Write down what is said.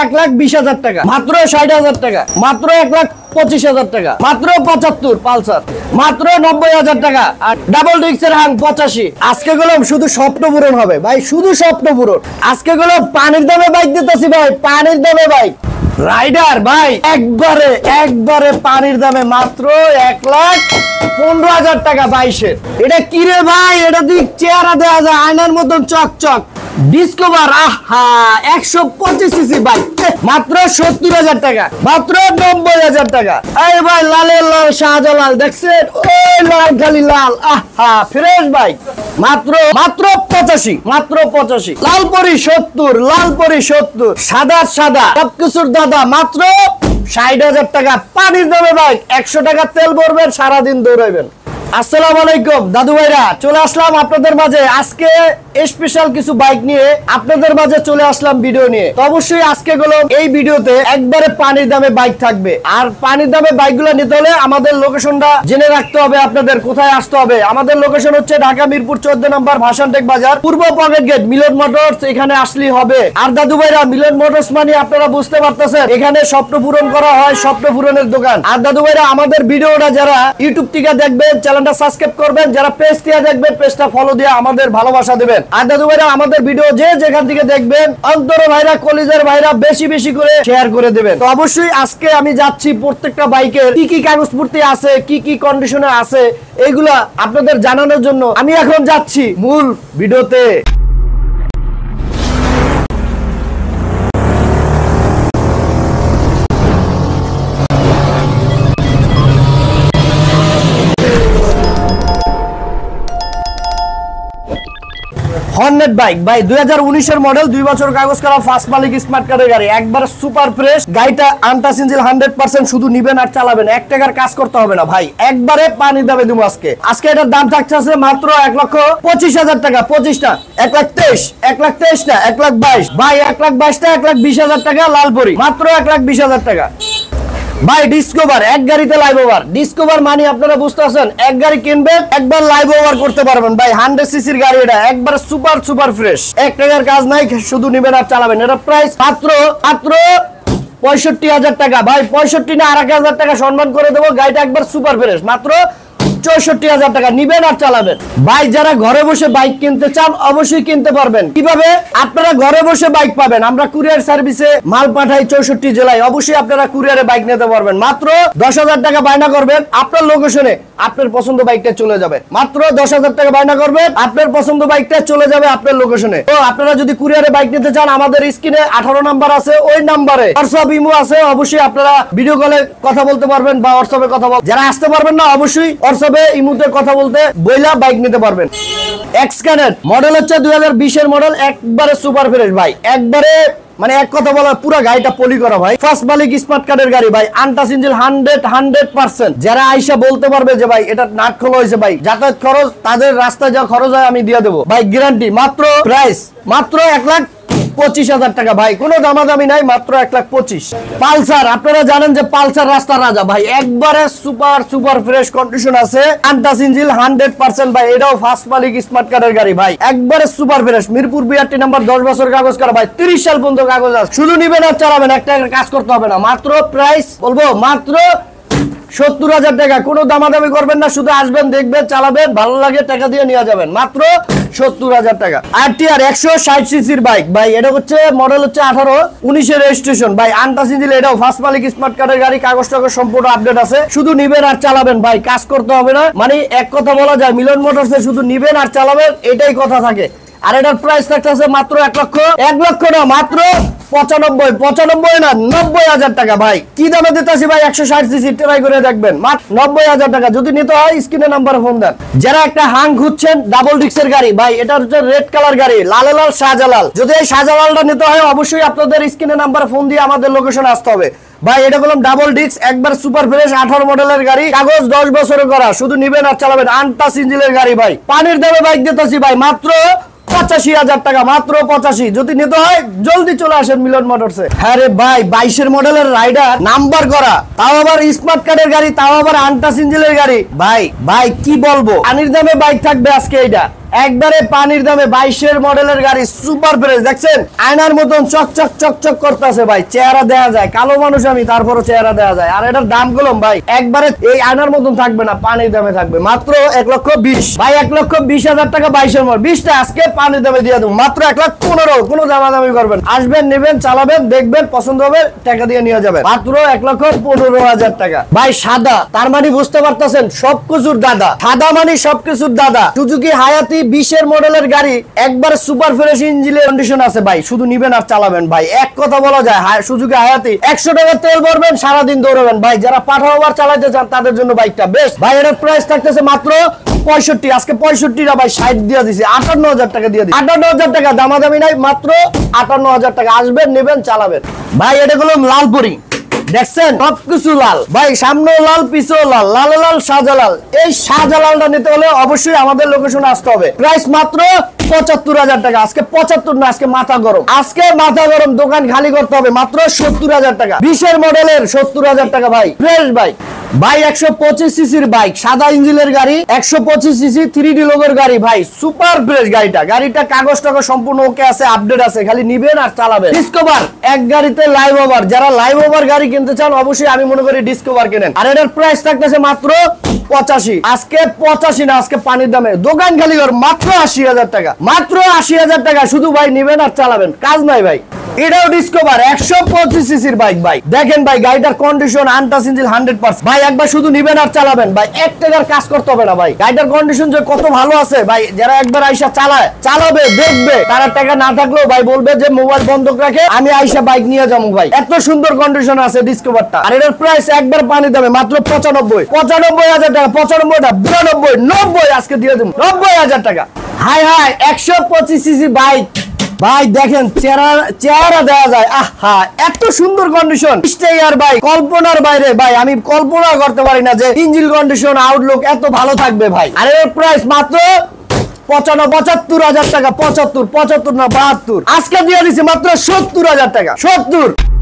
1,20,000 টাকা, মাত্র 60,000 টাকা, মাত্র 1,25,000 টাকা, মাত্র 75 পালসার, মাত্র 90,000 টাকা। আর ডাবল ডিক্সের হাং 85। আজকে গুলো শুধু স্বপ্ন পূরণ হবে ভাই, শুধু স্বপ্ন পূরণ। আজকে গুলো পানির দামে বাইক দিতেছি ভাই, পানির দামে বাইক। রাইডার ভাই একবারে পানির দামে মাত্র 1,15,000 টাকা 22-এর। এটা কি রে ভাই, এটা দিক চেহারা দেওয়া যায় আয়নার মতন চকচক। ডিসকভার, আহা 125 সিসি বাইক মাত্র 70,000 টাকা, মাত্র 90,000 টাকা। এই ভাই লালের লাল শাহজালাল দেখছেন, ওই লাল খালি লাল, আহা ফ্রেশ বাইক মাত্র 85, মাত্র 85। লালপরি 70, লালপরি 70, সাদা সবকিছুর দাদা মাত্র 60,000 টাকা পানির দামে বাইক। 100 টাকা তেল ভরবেন, সারাদিন দৌড়াইবেন। আসসালামু আলাইকুম দাদু ভাইরা, চলে আসলাম আপনাদের মাঝে আজকে স্পেশাল কিছু বাইক নিয়ে। আপনাদের মাঝে চলে আসলাম ভিডিও নিয়ে। তো অবশ্যই আজকে গুলো এই ভিডিওতে একবারে পানির দামে বাইক থাকবে। আর পানির দামে বাইকগুলো নিতে হলে আমাদের লোকেশনটা জেনে রাখতে হবে। আপনাদের কোথায় আসতে হবে? আমাদের লোকেশন হচ্ছে ঢাকা মিরপুর 14 নম্বর ভাসানটেক বাজার, পূর্ব পকেট গেট, মিলন মোটরস। এখানে আসলেই হবে। আর দাদু ভাইরা, মিলন মোটরস মানে আপনারা বুঝতে পারতেছেন, এখানে স্বপ্ন পূরণ করা হয়, স্বপ্ন পূরণের দোকান। আর দাদু ভাইরা, আমাদের ভিডিওটা যারা ইউটিউব থেকে দেখবেন, চ্যানেলটা সাবস্ক্রাইব করবেন। যারা পেজ দিয়ে দেখবেন, পেজটা ফলো দিয়ে আমাদের ভালোবাসা দিবেন। আর দাদু ভাইরা, আমাদের ভিডিও যে যেখান থেকে দেখবেন, অন্তর ভাইরা, কলিজার ভাইরা বেশি বেশি করে শেয়ার করে দিবেন। তো অবশ্যই আজকে আমি যাচ্ছি প্রত্যেকটা বাইকের কি কি কাগজপত্র আছে, কি কি কন্ডিশনে আছে, এইগুলা আপনাদের জানানোর জন্য আমি এখন যাচ্ছি মূল ভিডিওতে। হর্নেট বাইক ভাই 2019 এর মডেল, 2 বছর কাগজ করা, ফার্স্ট মালিক, স্মার্ট কার্ডের গাড়ি, একবার সুপার ফ্রেশ। গাড়িটা আনটাচ ইঞ্জিন 100%, শুধু নিবেন আর চালাবেন, 1 টাকার কাজ করতে হবে না ভাই, একবারে পানি দামে দিব আজকে। এটার দাম থাকছে মাত্র 1,25,000 টাকা। 25টা 1,23,000, 1,23,000 না 1,22,000 ভাই, 1,22,000টা 1,20,000 টাকা। লালপরি মাত্র 1,20,000 টাকা ভাই। ডিসকভার এক গাড়িতে লাইভ ওভার। ডিসকভার মানে আপনারা বুঝতে পারছেন, এক গাড়ি কিনবেন, একবার লাইভ ওভার করতে পারবেন ভাই। 100 সিসির গাড়ি, এটা একবার সুপার ফ্রেশ, 1 টাকার কাজ নাই, শুধু নিবেন আর চালাবেন। এটা প্রাইস মাত্র 65,000 টাকা ভাই। 65 না 1,000 টাকা সম্মান করে দেবো। গাড়িটা একবার সুপার ফ্রেশ, মাত্র 64,000 টাকা, নিবেন আর চালাবেন ভাই। যারা ঘরে বসে বাইক কিনতে চান অবশ্যই কিনতে পারবেন। কিভাবে আপনারা ঘরে বসে বাইক পাবেন? আমরা কুরিয়ার সার্ভিসে মাল পাঠাই 64 জেলায়। অবশ্যই আপনারা কুরিয়ারে বাইক নিতে পারবেন। মাত্র 10,000 টাকা বায়না করবেন, আপনার লোকেশনে আপনার পছন্দ বাইকটা চলে যাবে। মাত্র 10,000 টাকা বায়না করবেন, আপনার পছন্দ বাইকটা চলে যাবে আপনার লোকেশনে। তো আপনারা যদি কুরিয়ারে বাইক নিতে চান, আমাদের স্ক্রিনে 18 নাম্বার আছে, ওই নাম্বারে হোয়াটসঅ্যাপ, ইমো আছে। অবশ্যই আপনারা ভিডিও কলে কথা বলতে পারবেন বা হোয়াটসঅ্যাপে কথা বল। যারা আসতে পারবেন না, অবশ্যই হোয়াটসঅ্যাপ ইমুতে কথা বলতে বইলা বাইক নিতে পারবেন। এক্সকানেট মডেল হচ্ছে 2020 এর মডেল, একবারে সুপার ফ্রেশ ভাই, একবারে মানে এক কথা বলা, পুরো গাড়িটা পলি করা ভাই। ফার্স্ট মালিক, স্মার্ট কার্ডের গাড়ি ভাই, আনটাচ ইঞ্জিন 100%। যারা আইসা বলতে পারবে যে ভাই এটা নাট খোলা হয়েছে ভাই, যাতায়াত খরচ, তাদের রাস্তায় যা খরচ হয় আমি দিয়ে দেবো ভাই, গ্যারান্টি। মাত্র প্রাইস মাত্র 1,25,000 টাকা ভাই, কোনো দামাদামি নাই, মাত্র 1,25,000। পালসার, আপনারা জানেন যে পালসার রাস্তার রাজা ভাই, একবারে সুপার ফ্রেশ কন্ডিশন আছে, আনটাচ ইঞ্জিন 100% ভাই। এটাও ফার্স্ট মালিক, স্মার্ট কার্ডের গাড়ি ভাই, একবারে সুপার ফ্রেশ। মিরপুর 82 নম্বর, 10 বছর কাগজ করা ভাই, 30 সাল পর্যন্ত কাগজ আছে, শুধু নিবেন আর চালাবেন, 1 টাকার কাজ করতে হবে না। মাত্র প্রাইস বলবো মাত্র 70,000 টাকা, কোনো দামাদামি করবেন না, শুধু আসবেন, দেখবেন, চালাবেন, ভালো লাগে টাকা দিয়ে নিয়ে যাবেন, মাত্র 70,000 টাকা। আরটিআর 160 সিসির বাইক ভাই, এটা হচ্ছে মডেল হচ্ছে 18-19 এর রেজিস্ট্রেশন ভাই, আনটাচ ইঞ্জিন, এটাও ফার্স্ট মালিক, স্মার্ট কার্ডের গাড়ি, কাগজ টাগজ সম্পূর্ণ আপডেট আছে, শুধু নিবেন আর চালাবেন ভাই, কাজ করতে হবে না। মানে এক কথা বলা যায়, মিলন মোটরসে শুধু নিবেন আর চালাবেন, এটাই কথা থাকে। আর এটার প্রাইস থাকতেছে মাত্র 1 লক্ষ না, মাত্র 95 না 90,000 টাকা ভাই। কি দামে দিতেছি ভাই? 160 সিসি, ট্রাই করে দেখবেন, মাত্র 90,000 টাকা। যদি নিতে হয় স্ক্রিনে নাম্বারে ফোন দেন। যারা একটা হাং খুঁজছেন ডাবল ডিক্সের গাড়ি ভাই, এটা হচ্ছে রেড কালার গাড়ি, লাল শাহজালাল। যদি এই শাহজালালটা নিতে হয়, অবশ্যই আপনাদের স্ক্রিনে নাম্বারে ফোন দিয়ে আমাদের লোকেশনে আসতে হবে ভাই। এটা বললাম ডাবল ডিক্স, একবার সুপার ফ্রেশ, 18 মডেলের গাড়ি, কাগজ 10 বছরের করা, শুধু নিবেন আর চালাবেন, আনটাচ ইঞ্জিনের গাড়ি ভাই। পানির দামে বাইক দিতেছি ভাই, মাত্র 85,000 টাকা, মাত্র 85। যদি নিতে হয় জলদি চলে আসেন মিলন মোটরসে। হ্যাঁ রে ভাই, 22 এর মডেলের রাইডার, নাম্বার করা, তাও আবার স্মার্ট কার্ডের গাড়ি, তাও আবার আনটাচ ইঞ্জিনের গাড়ি ভাই। কি বলবো, পানির দামে বাইক থাকবে আজকে। এইটা একবারে পানির দামে 22 মডেলের গাড়ি সুপার ফ্রেশ দেখছেন আয়নার মতন চকচক চকচক করতেছে ভাই চেহারা দেয়া যায় কালো মানুষ আমি তারপরও চেহারা দেয়া যায় আর এটার দাম গুলো ভাই একবারে এই আয়নার মতন থাকবে না পানির দামে থাকবে মাত্র 1,20,000 ভাই 1,20,000 টাকা 22 মডেল 20টা আজকে পানির দামে দিয়ে দেবো মাত্র 1,15,000 কোনো দামাদামি করবেন আসবেন নেবেন চালাবেন দেখবেন পছন্দ হবে টাকা দিয়ে নিয়ে যাবেন মাত্র 1,15,000 টাকা ভাই সাদা তার মানে বুঝতে পারতেছেন সবকিছুর দাদা সাদা মানে সবকিছুর দাদা সুজুকি হায়াতি 20 মডেলের গাড়ি একবার সুপার ফ্রেশ ইঞ্জিনের কন্ডিশন আছে ভাই শুধু নিবেন আর চালাবেন ভাই এক কথা বলা যায় সুজুকি হায়াতি 100 টাকা তেল ভরবেন সারাদিন দৌড়াবেন ভাই যারা পাঠাওয়ার চালাতে চান তাদের জন্য বাইকটা বেস্ট ভাই এর প্রাইস থাকতেছে মাত্র 65 আজকে 65 না ভাই 60 দিয়ে দিছি 58,000 টাকা দিয়ে দিছি 58,000 টাকা দামাদামি নাই মাত্র 58,000 টাকা আসবেন নেবেন চালাবেন ভাই এটা হলো লালপুরি দেখছেন সবকিছু লাল ভাই সামনেও লাল পিছেও লাল লাল লাল শাহজালাল এই শাহজালালটা নিতে হলে অবশ্যই আমাদের লোকেশনে আসতে হবে প্রাইস মাত্র 75,000 টাকা আজকে 75 না আজকে মাথা গরম দোকান খালি করতে হবে মাত্র 70,000 টাকা 20 মডেলের 70,000 টাকা ভাই ফ্রেশ বাইক ভাই 125 সিসির বাইক সাদা ইঞ্জিনের গাড়ি 125 সিসি 3D লোগোর গাড়ি ভাই সুপার ফ্রেশ গাড়িটা কাগজ টাগজ সম্পূর্ণ ওকে আছে আপডেট আছে খালি নিবেন আর চালাবেন ডিসকভার এক গাড়িতে লাইভ ওভার যারা লাইভ ওভার গাড়ি কিনতে চান অবশ্যই আমি মনে করি ডিসকভার কেনেন আর এটার প্রাইস থাকতেছে মাত্র 85 আজকে 85 না আজকে পানির দামে দোকান খালি কর মাত্র 80,000 টাকা মাত্র 80,000 টাকা শুধু ভাই নিবেন আর চালাবেন কাজ নাই ভাই এটাও ডিসকভার 125 সিসির বাইক ভাই দেখেন ভাই গাড়িটার কন্ডিশন আনটাচ ইঞ্জিন 100% ভাই একবার শুধু নিবেন আর চালাবেন ভাই এক টাকার কাজ করতে হবে না ভাই গাড়িটার কন্ডিশন যে কত ভালো আছে ভাই যারা একবার আইসা চালাবে দেখবে তারা টাকা না থাকলেও ভাই বলবে যে মোবাইল বন্ধক রাখে আমি আইসা বাইক নিয়ে যাবো ভাই এত সুন্দর কন্ডিশন আছে ডিসকভারটা আর এটার প্রাইস একবার পানি দামে মাত্র 95,000 টাকা 95 না 92 90 আজকে দিয়ে দেব 90,000 টাকা হাই 125 সিসি বাইক ভাই দেখেন চেহারা দেওয়া যায় আহা এত সুন্দর কন্ডিশন স্টেয়ার ভাই কল্পনার বাইরে ভাই আমি কল্পনা করতে পারি না যে ইঞ্জিন কন্ডিশন আউটলুক এত ভালো থাকবে ভাই আর এর প্রাইস মাত্র 75,000 টাকা 75 না 72 আজকে দিয়ে দিছি মাত্র 70,000 টাকা 70